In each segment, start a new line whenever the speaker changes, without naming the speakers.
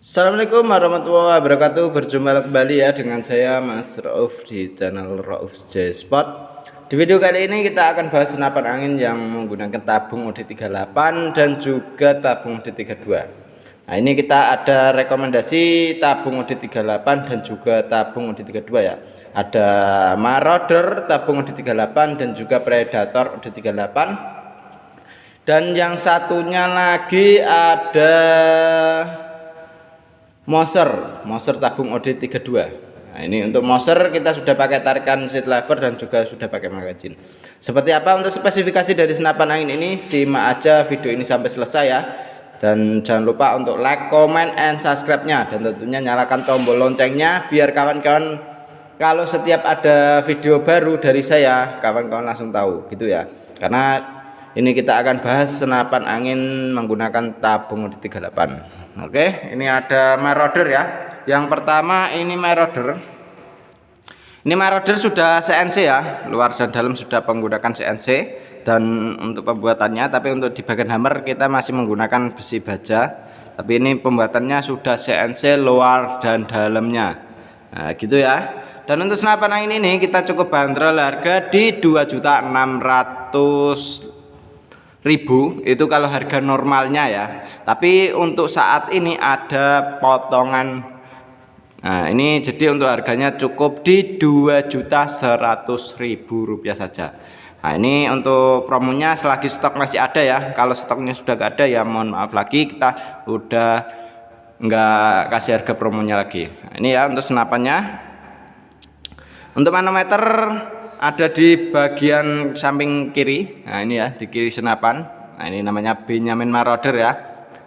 Assalamualaikum warahmatullahi wabarakatuh. Berjumpa kembali ya dengan saya Mas Rauf di channel Rauf J Spot. Di video kali ini kita akan bahas senapan angin yang menggunakan tabung OD38 dan juga tabung OD32. Nah, ini kita ada rekomendasi tabung OD38 dan juga tabung OD32 ya. Ada Marauder tabung OD38 dan juga Predator OD38. Dan yang satunya lagi ada Moser tabung OD32. Nah, ini untuk Moser kita sudah pakai tarikan seat lever dan juga sudah pakai magazine. Seperti apa untuk spesifikasi dari senapan angin ini, simak aja video ini sampai selesai ya. Dan jangan lupa untuk like, comment, and subscribe-nya, dan tentunya nyalakan tombol loncengnya biar kawan-kawan kalau setiap ada video baru dari saya kawan-kawan langsung tahu gitu ya. Karena ini kita akan bahas senapan angin menggunakan tabung OD38. Oke, ini ada Marauder ya. Yang pertama ini Marauder. Ini Marauder sudah CNC ya, luar dan dalam sudah menggunakan CNC. Dan untuk pembuatannya, tapi untuk di bagian hammer kita masih menggunakan besi baja. Tapi ini pembuatannya sudah CNC luar dan dalamnya. Nah, gitu ya. Dan untuk senapan angin ini kita cukup bandrol harga di 2.600.000 itu kalau harga normalnya ya. Tapi untuk saat ini ada potongan. Nah, ini jadi untuk harganya cukup di 2.100.000 rupiah saja. Nah, ini untuk promonya selagi stok masih ada ya. Kalau stoknya sudah gak ada ya mohon maaf lagi, kita udah nggak kasih harga promonya lagi. Nah, ini ya untuk senapannya. Untuk manometer ada di bagian samping kiri. Nah, ini ya di kiri senapan. Nah, ini namanya Benjamin Marauder ya.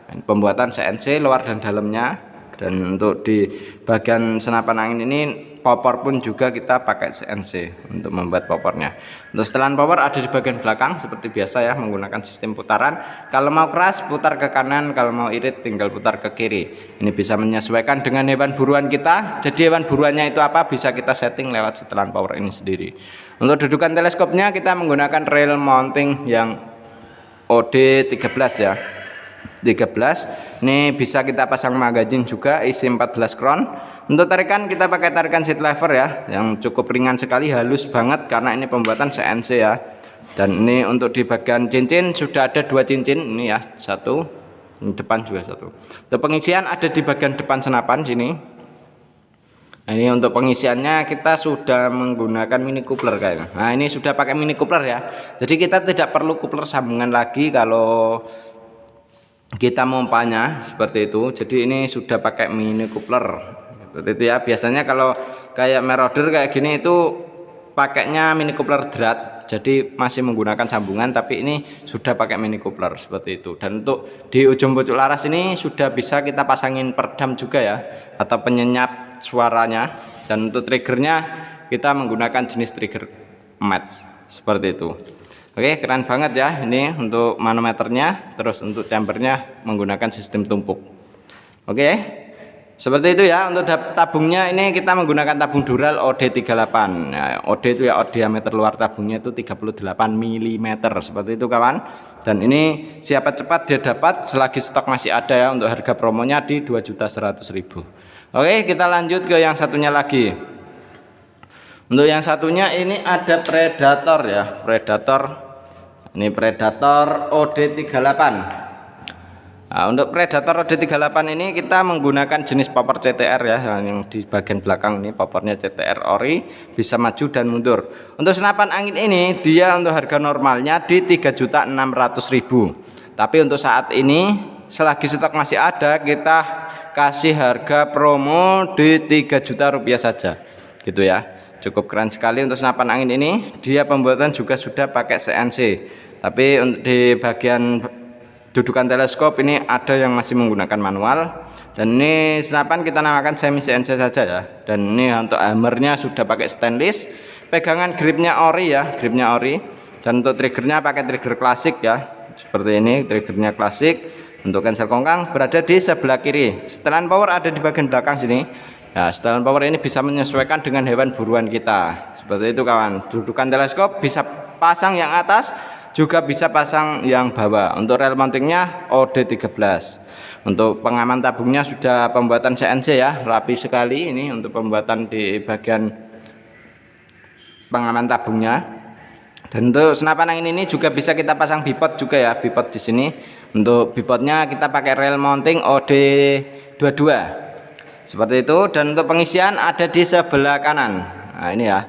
Ini pembuatan CNC luar dan dalamnya. Dan untuk di bagian senapan angin ini popor pun juga kita pakai CNC untuk membuat popornya. Untuk setelan popor ada di bagian belakang seperti biasa ya, menggunakan sistem putaran. Kalau mau keras putar ke kanan, kalau mau irit tinggal putar ke kiri. Ini bisa menyesuaikan dengan hewan buruan kita. Jadi hewan buruannya itu apa bisa kita setting lewat setelan power ini sendiri. Untuk dudukan teleskopnya kita menggunakan rail mounting yang OD13 ya. 13 ini bisa kita pasang magazine juga isi 14 kron. Untuk tarikan kita pakai tarikan seat lever ya, yang cukup ringan sekali, halus banget karena ini pembuatan CNC ya. Dan ini untuk di bagian cincin sudah ada 2 cincin ini ya, satu ini depan juga satu. Untuk pengisian ada di bagian depan senapan sini. Nah, ini untuk pengisiannya kita sudah menggunakan mini coupler kayaknya. Nah, ini sudah pakai mini coupler ya. Jadi kita tidak perlu coupler sambungan lagi kalau kita mompanya seperti itu. Jadi ini sudah pakai mini coupler seperti itu ya. Biasanya kalau kayak Marauder kayak gini itu pakainya mini coupler drat, jadi masih menggunakan sambungan, tapi ini sudah pakai mini coupler seperti itu. Dan untuk di ujung pucuk laras ini sudah bisa kita pasangin peredam juga ya, atau penyenyap suaranya. Dan untuk triggernya kita menggunakan jenis trigger match seperti itu. Oke, keren banget ya ini untuk manometernya. Terus untuk chambernya menggunakan sistem tumpuk. Oke, seperti itu ya. Untuk tabungnya ini kita menggunakan tabung Dural OD38. Nah, OD itu ya, diameter luar tabungnya itu 38 mm seperti itu kawan. Dan ini siapa cepat dia dapat selagi stok masih ada ya. Untuk harga promonya di 2.100.000. Oke, kita lanjut ke yang satunya lagi. Untuk yang satunya ini ada Predator ya, Predator. Ini Predator OD38. Nah, untuk Predator OD38 ini kita menggunakan jenis popor CTR ya, yang di bagian belakang ini popornya CTR ori, bisa maju dan mundur. Untuk senapan angin ini dia untuk harga normalnya di 3.600.000. Tapi untuk saat ini selagi stok masih ada kita kasih harga promo di 3 juta rupiah saja gitu ya. Cukup keren sekali untuk senapan angin ini. Dia pembuatan juga sudah pakai CNC. Tapi untuk di bagian dudukan teleskop ini ada yang masih menggunakan manual. Dan ini senapan kita namakan semi CNC saja ya. Dan ini untuk hammernya sudah pakai stainless. Pegangan gripnya ori ya, gripnya ori. Dan untuk triggernya pakai trigger klasik ya. Seperti ini triggernya klasik. Untuk cancel kongkang berada di sebelah kiri. Setelan power ada di bagian belakang sini. Ya, setelan power ini bisa menyesuaikan dengan hewan buruan kita. Seperti itu kawan. Dudukan teleskop bisa pasang yang atas, juga bisa pasang yang bawah. Untuk rel mountingnya OD13. Untuk pengaman tabungnya sudah pembuatan CNC ya, rapi sekali ini untuk pembuatan di bagian pengaman tabungnya. Dan untuk senapan angin ini juga bisa kita pasang bipod juga ya, bipod di sini. Untuk bipodnya kita pakai rel mounting OD22 seperti itu. Dan untuk pengisian ada di sebelah kanan. Nah ini ya,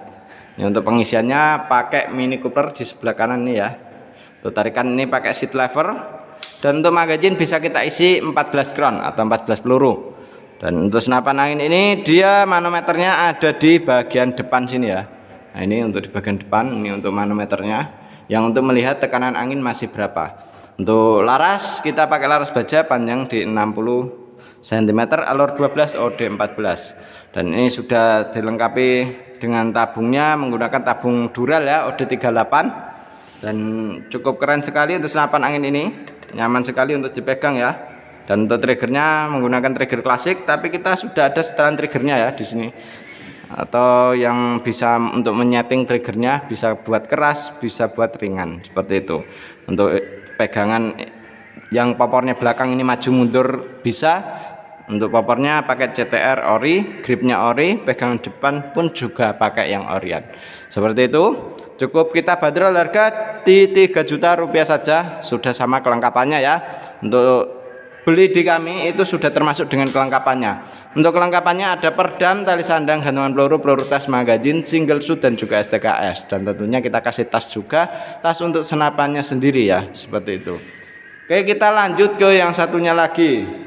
ini untuk pengisiannya pakai mini coupler di sebelah kanan ini ya. Untuk tarikan ini pakai seat lever. Dan untuk magazine bisa kita isi 14 round atau 14 peluru. Dan untuk senapan angin ini dia manometernya ada di bagian depan sini ya. Nah ini untuk di bagian depan, ini untuk manometernya yang untuk melihat tekanan angin masih berapa. Untuk laras kita pakai laras baja panjang di 60 cm, alur 12 OD14. Dan ini sudah dilengkapi dengan tabungnya menggunakan tabung Dural ya, OD38. Dan cukup keren sekali untuk senapan angin ini, nyaman sekali untuk dipegang ya. Dan untuk triggernya menggunakan trigger klasik, tapi kita sudah ada setelan triggernya ya di sini. Atau yang bisa untuk menyeting triggernya, bisa buat keras, bisa buat ringan seperti itu. Untuk pegangan yang popornya belakang ini maju mundur bisa. Untuk popornya pakai CTR ori, gripnya ori, pegangan depan pun juga pakai yang orian seperti itu. Cukup kita bandrol harga di 3 juta rupiah saja, sudah sama kelengkapannya ya. Untuk beli di kami itu sudah termasuk dengan kelengkapannya. Untuk kelengkapannya ada perdam, tali sandang, gantungan peluru, peluru tas, magazin, single shoot dan juga STKS. Dan tentunya kita kasih tas juga, tas untuk senapannya sendiri ya, seperti itu. Oke, kita lanjut ke yang satunya lagi.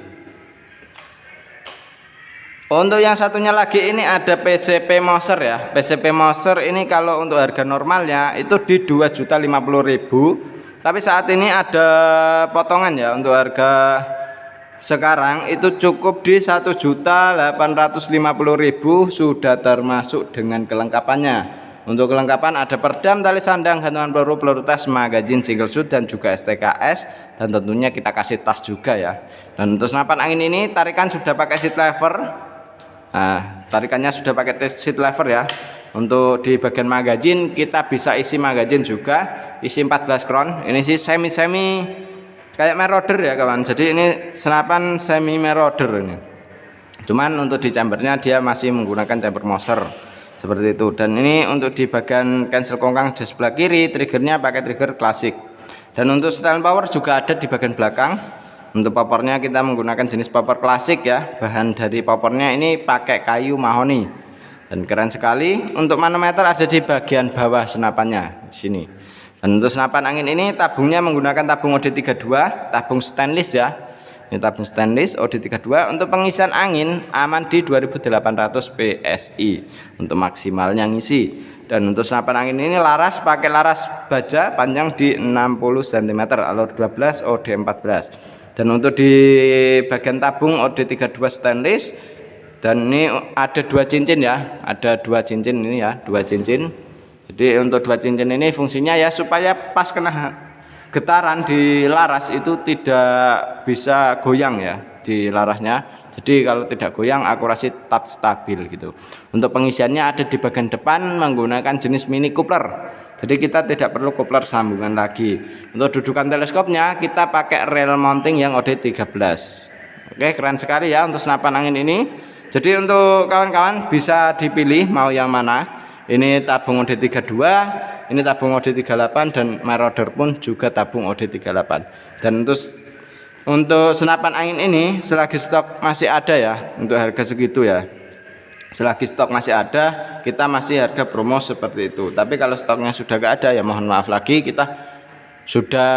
Untuk yang satunya lagi ini ada PCP Moser ya. PCP Moser ini kalau untuk harga normalnya itu di 2.050.000. Tapi saat ini ada potongan ya, untuk harga sekarang itu cukup di 1.850.000 sudah termasuk dengan kelengkapannya. Untuk kelengkapan ada perdam, tali sandang, gantungan peluru, peluru tas, magazin, single shoot dan juga STKS. Dan tentunya kita kasih tas juga ya. Dan untuk senapan angin ini tarikan sudah pakai seat lever. Nah, tarikannya sudah pakai seat lever ya. Untuk di bagian magazin kita bisa isi magazin juga, isi 14 round. Ini sih semi kayak Marauder ya kawan. Jadi ini senapan semi Marauder ini. Cuman untuk di chambernya dia masih menggunakan chamber Moser seperti itu. Dan ini untuk di bagian cancel kongkang di sebelah kiri, triggernya pakai trigger klasik. Dan untuk setelan power juga ada di bagian belakang. Untuk popornya kita menggunakan jenis popor klasik ya. Bahan dari popornya ini pakai kayu mahoni. Dan keren sekali. Untuk manometer ada di bagian bawah senapannya di sini. Dan untuk senapan angin ini tabungnya menggunakan tabung OD32, tabung stainless ya. Ini tabung stainless OD32. Untuk pengisian angin aman di 2800 PSI untuk maksimalnya ngisi. Dan untuk senapan angin ini laras pakai laras baja panjang di 60 cm, alur 12 OD14. Dan untuk di bagian tabung OD32 stainless. Dan ini ada 2 cincin ya, ada 2 cincin ini ya, 2 cincin. Jadi untuk 2 cincin ini fungsinya ya supaya pas kena getaran di laras itu tidak bisa goyang ya di larasnya. Jadi kalau tidak goyang akurasi tetap stabil gitu. Untuk pengisiannya ada di bagian depan menggunakan jenis mini coupler. Jadi kita tidak perlu coupler sambungan lagi. Untuk dudukan teleskopnya kita pakai rel mounting yang OD13. Oke, keren sekali ya untuk senapan angin ini. Jadi untuk kawan-kawan bisa dipilih mau yang mana. Ini tabung OD32, ini tabung OD38 dan Marauder pun juga tabung OD38. Dan untuk senapan angin ini selagi stok masih ada ya, untuk harga segitu ya. Selagi stok masih ada, kita masih harga promo seperti itu. Tapi kalau stoknya sudah gak ada ya mohon maaf lagi, kita sudah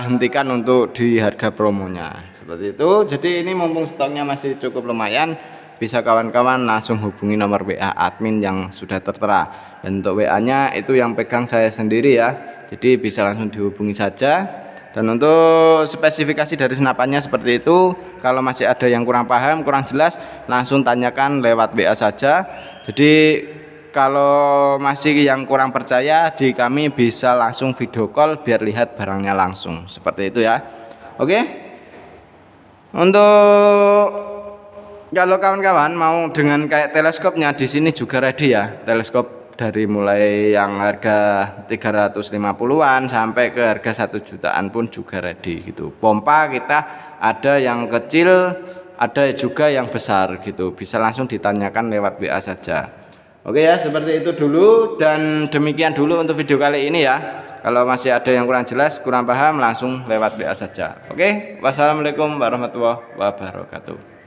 hentikan untuk di harga promonya. Seperti itu. Jadi ini mumpung stoknya masih cukup lumayan, bisa kawan-kawan langsung hubungi nomor WA admin yang sudah tertera. Dan untuk WA-nya itu yang pegang saya sendiri ya. Jadi bisa langsung dihubungi saja. Dan untuk spesifikasi dari senapannya seperti itu. Kalau masih ada yang kurang paham, kurang jelas, langsung tanyakan lewat WA saja. Jadi kalau masih yang kurang percaya, di kami bisa langsung video call biar lihat barangnya langsung. Seperti itu ya. Oke. Untuk kalau kawan-kawan mau dengan kayak teleskopnya, di sini juga ready ya. Teleskop dari mulai yang harga 350-an sampai ke harga 1 jutaan pun juga ready gitu. Pompa kita ada yang kecil, ada juga yang besar gitu. Bisa langsung ditanyakan lewat WA saja. Oke ya, seperti itu dulu, dan demikian dulu untuk video kali ini ya. Kalau masih ada yang kurang jelas, kurang paham, langsung lewat WA saja. Oke, wassalamualaikum warahmatullahi wabarakatuh.